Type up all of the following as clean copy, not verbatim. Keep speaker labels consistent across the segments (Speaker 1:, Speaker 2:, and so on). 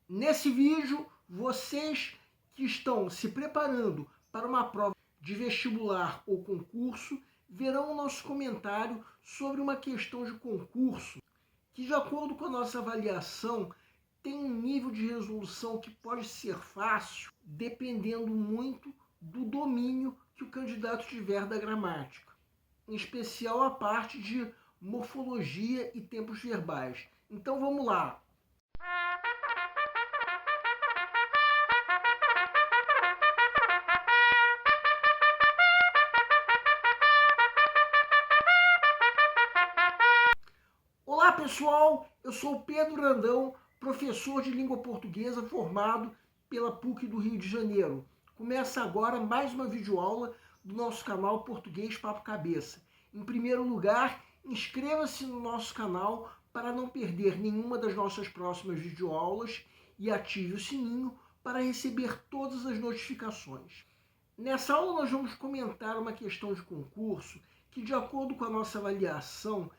Speaker 1: Nesse vídeo, vocês que estão se preparando para uma prova de vestibular ou concurso, verão o nosso comentário sobre uma questão de concurso que, de acordo com a nossa avaliação, tem um nível de resolução que pode ser fácil, dependendo muito do domínio que o candidato tiver da gramática, em especial a parte de morfologia e tempos verbais. Então vamos lá. Olá pessoal, eu sou o Pedro Randão, professor de língua portuguesa formado pela PUC do Rio de Janeiro. Começa agora mais uma videoaula do nosso canal Português Papo Cabeça. Em primeiro lugar, inscreva-se no nosso canal para não perder nenhuma das nossas próximas videoaulas e ative o sininho para receber todas as notificações. Nessa aula nós vamos comentar uma questão de concurso que, de acordo com a nossa avaliação,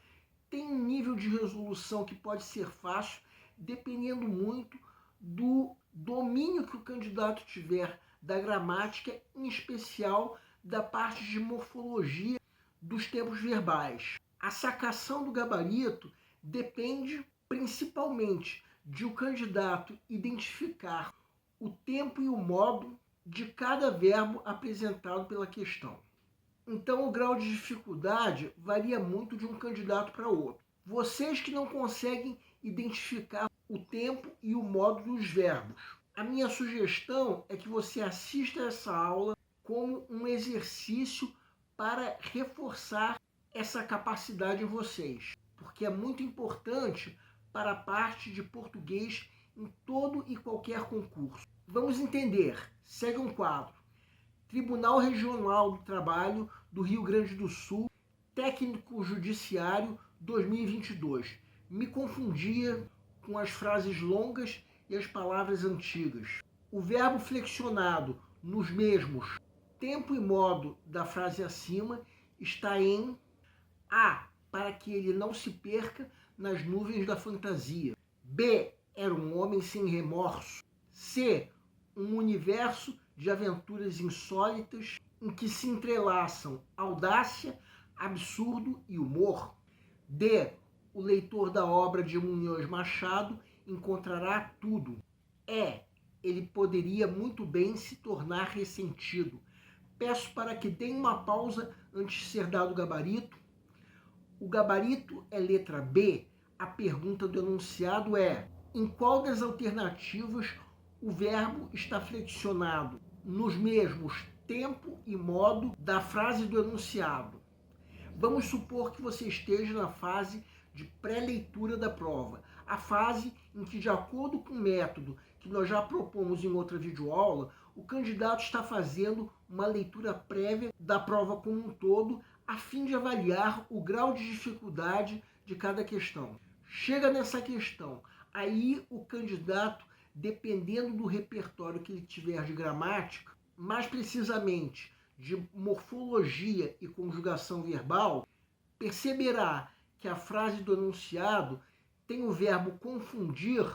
Speaker 1: tem um nível de resolução que pode ser fácil, dependendo muito do domínio que o candidato tiver da gramática, em especial da parte de morfologia dos tempos verbais. A sacação do gabarito depende principalmente de o candidato identificar o tempo e o modo de cada verbo apresentado pela questão. Então, o grau de dificuldade varia muito de um candidato para outro. Vocês que não conseguem identificar o tempo e o modo dos verbos, a minha sugestão é que você assista essa aula como um exercício para reforçar essa capacidade em vocês, porque é muito importante para a parte de português em todo e qualquer concurso. Vamos entender. Segue um quadro. Tribunal Regional do Trabalho do Rio Grande do Sul, Técnico Judiciário 2022. Me confundia com as frases longas e as palavras antigas. O verbo flexionado nos mesmos tempo e modo da frase acima está em A, para que ele não se perca nas nuvens da fantasia. B, era um homem sem remorso. C, um universo de aventuras insólitas em que se entrelaçam audácia, absurdo e humor. D, o leitor da obra de Munhoz Machado encontrará tudo. E, ele poderia muito bem se tornar ressentido. Peço para que deem uma pausa antes de ser dado o gabarito. O gabarito é letra B. A pergunta do enunciado é: em qual das alternativas o verbo está flexionado nos mesmos tempo e modo da frase do enunciado? Vamos supor que você esteja na fase de pré-leitura da prova, a fase em que, de acordo com o método que nós já propomos em outra videoaula, o candidato está fazendo uma leitura prévia da prova como um todo, a fim de avaliar o grau de dificuldade de cada questão. Chega nessa questão, aí o candidato, dependendo do repertório que ele tiver de gramática, mais precisamente de morfologia e conjugação verbal, perceberá que a frase do enunciado tem o verbo confundir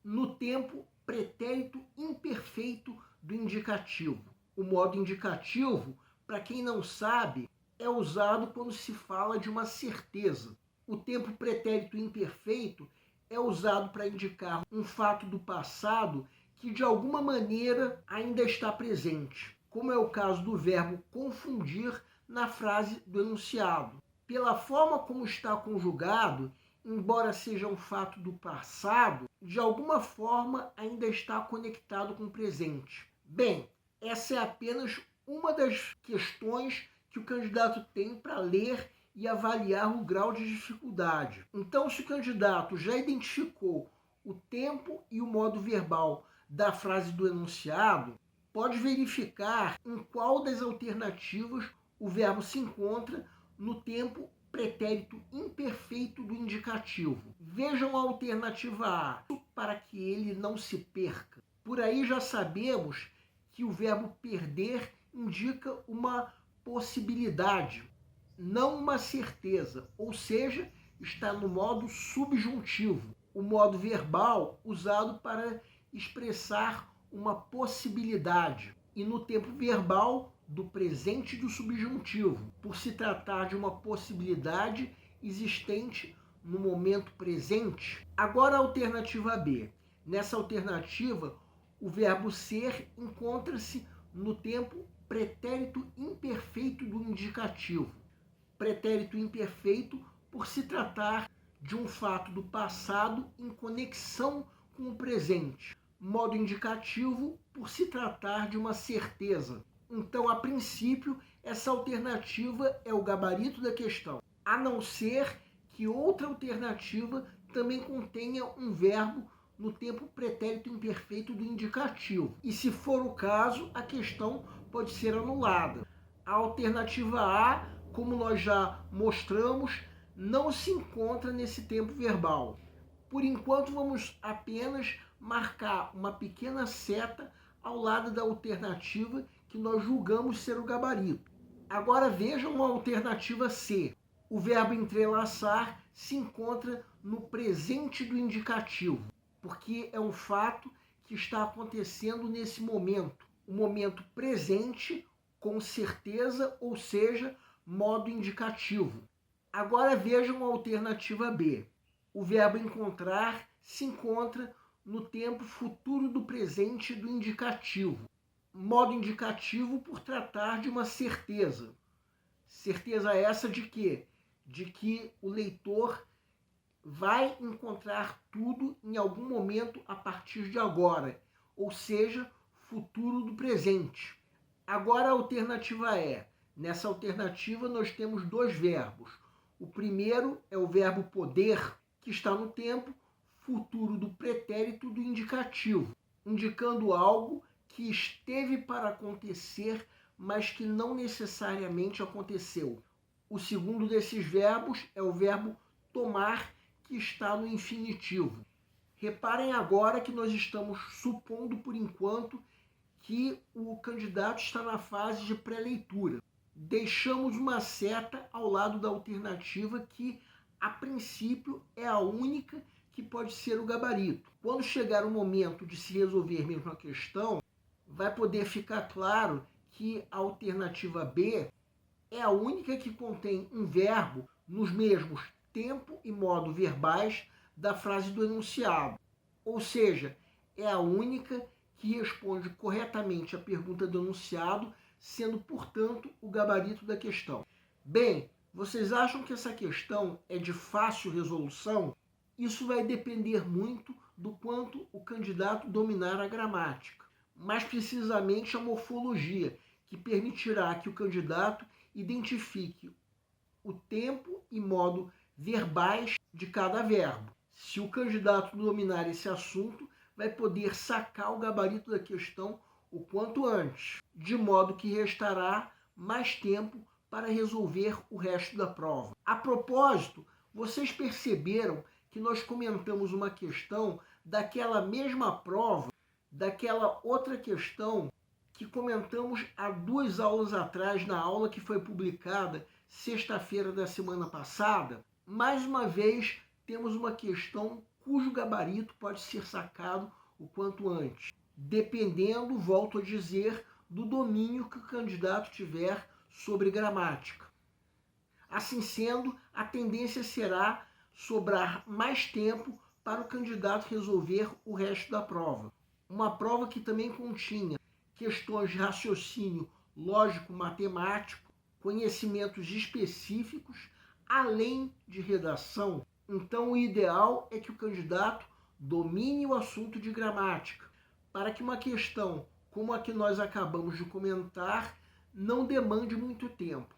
Speaker 1: no tempo pretérito imperfeito do indicativo. O modo indicativo, para quem não sabe, é usado quando se fala de uma certeza. O tempo pretérito imperfeito é usado para indicar um fato do passado que de alguma maneira ainda está presente, como é o caso do verbo confundir na frase do enunciado. Pela forma como está conjugado, embora seja um fato do passado, de alguma forma ainda está conectado com o presente. Bem, essa é apenas uma das questões que o candidato tem para ler e avaliar o grau de dificuldade. Então, se o candidato já identificou o tempo e o modo verbal da frase do enunciado, pode verificar em qual das alternativas o verbo se encontra no tempo pretérito imperfeito do indicativo. Vejam a alternativa A, para que ele não se perca. Por aí já sabemos que o verbo perder indica uma possibilidade, não uma certeza, ou seja, está no modo subjuntivo, o modo verbal usado para expressar uma possibilidade. E no tempo verbal, do presente do subjuntivo, por se tratar de uma possibilidade existente no momento presente. Agora a alternativa B. Nessa alternativa, o verbo ser encontra-se no tempo pretérito imperfeito do indicativo. Pretérito imperfeito por se tratar de um fato do passado em conexão com o presente. Modo indicativo por se tratar de uma certeza. Então, a princípio, essa alternativa é o gabarito da questão, a não ser que outra alternativa também contenha um verbo no tempo pretérito imperfeito do indicativo. E se for o caso, a questão pode ser anulada. A alternativa A, como nós já mostramos, não se encontra nesse tempo verbal. Por enquanto, vamos apenas marcar uma pequena seta ao lado da alternativa que nós julgamos ser o gabarito. Agora vejam a alternativa C. O verbo entrelaçar se encontra no presente do indicativo, porque é um fato que está acontecendo nesse momento. O momento presente, com certeza, ou seja, modo indicativo. Agora vejam a alternativa B. O verbo encontrar se encontra no tempo futuro do presente do indicativo. Modo indicativo por tratar de uma certeza. Certeza essa de quê? De que o leitor vai encontrar tudo em algum momento a partir de agora, ou seja, futuro do presente. Agora a alternativa é, nessa alternativa nós temos dois verbos. O primeiro é o verbo poder, que está no tempo futuro do pretérito do indicativo, indicando algo que esteve para acontecer, mas que não necessariamente aconteceu. O segundo desses verbos é o verbo tomar, que está no infinitivo. Reparem agora que nós estamos supondo, por enquanto, que o candidato está na fase de pré-leitura. Deixamos uma seta ao lado da alternativa que, a princípio, é a única que pode ser o gabarito. Quando chegar o momento de se resolver mesmo a questão, vai poder ficar claro que a alternativa B é a única que contém um verbo nos mesmos tempo e modo verbais da frase do enunciado. Ou seja, é a única que responde corretamente a pergunta do enunciado, sendo, portanto, o gabarito da questão. Bem, vocês acham que essa questão é de fácil resolução? Isso vai depender muito do quanto o candidato dominar a gramática, mais precisamente a morfologia, que permitirá que o candidato identifique o tempo e modo verbais de cada verbo. Se o candidato dominar esse assunto, vai poder sacar o gabarito da questão o quanto antes, de modo que restará mais tempo para resolver o resto da prova. A propósito, vocês perceberam que nós comentamos uma questão daquela mesma prova, daquela outra questão que comentamos há 2 aulas atrás, na aula que foi publicada sexta-feira da semana passada? Mais uma vez, temos uma questão cujo gabarito pode ser sacado o quanto antes, dependendo, volto a dizer, do domínio que o candidato tiver sobre gramática. Assim sendo, a tendência será sobrar mais tempo para o candidato resolver o resto da prova. Uma prova que também continha questões de raciocínio lógico-matemático, conhecimentos específicos, além de redação. Então, o ideal é que o candidato domine o assunto de gramática, para que uma questão como a que nós acabamos de comentar não demande muito tempo.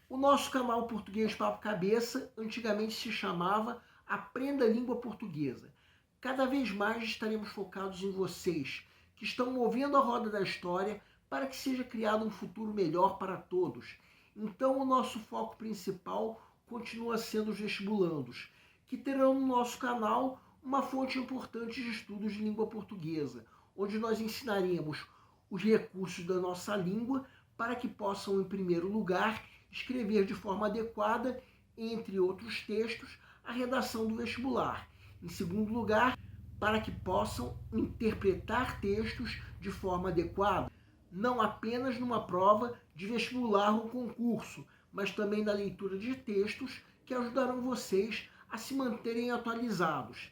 Speaker 1: O nosso canal Português Papo Cabeça antigamente se chamava Aprenda a Língua Portuguesa. Cada vez mais estaremos focados em vocês, que estão movendo a roda da história para que seja criado um futuro melhor para todos. Então, o nosso foco principal continua sendo os vestibulandos, que terão no nosso canal uma fonte importante de estudos de língua portuguesa, onde nós ensinaremos os recursos da nossa língua para que possam, em primeiro lugar, escrever de forma adequada, entre outros textos, a redação do vestibular. Em segundo lugar, para que possam interpretar textos de forma adequada, não apenas numa prova de vestibular ou concurso, mas também na leitura de textos que ajudarão vocês a se manterem atualizados.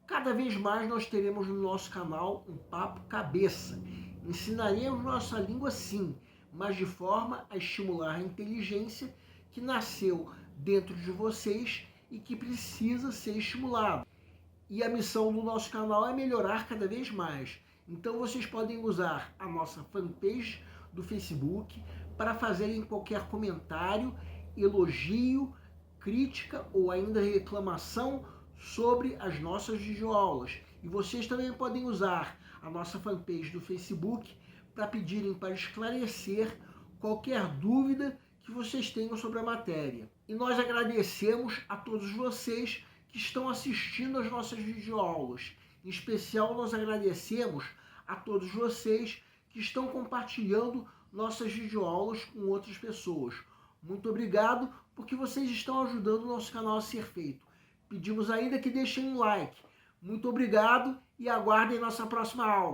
Speaker 1: Cada vez mais nós teremos no nosso canal um Papo Cabeça. Ensinaremos nossa língua sim, mas de forma a estimular a inteligência que nasceu dentro de vocês e que precisa ser estimulada. E a missão do nosso canal é melhorar cada vez mais. Então vocês podem usar a nossa fanpage do Facebook para fazerem qualquer comentário, elogio, crítica ou ainda reclamação sobre as nossas videoaulas. E vocês também podem usar a nossa fanpage do Facebook para pedirem para esclarecer qualquer dúvida que vocês tenham sobre a matéria. E nós agradecemos a todos vocês que estão assistindo às nossas videoaulas. Em especial, nós agradecemos a todos vocês que estão compartilhando nossas videoaulas com outras pessoas. Muito obrigado, porque vocês estão ajudando o nosso canal a ser feito. Pedimos ainda que deixem um like. Muito obrigado e aguardem nossa próxima aula.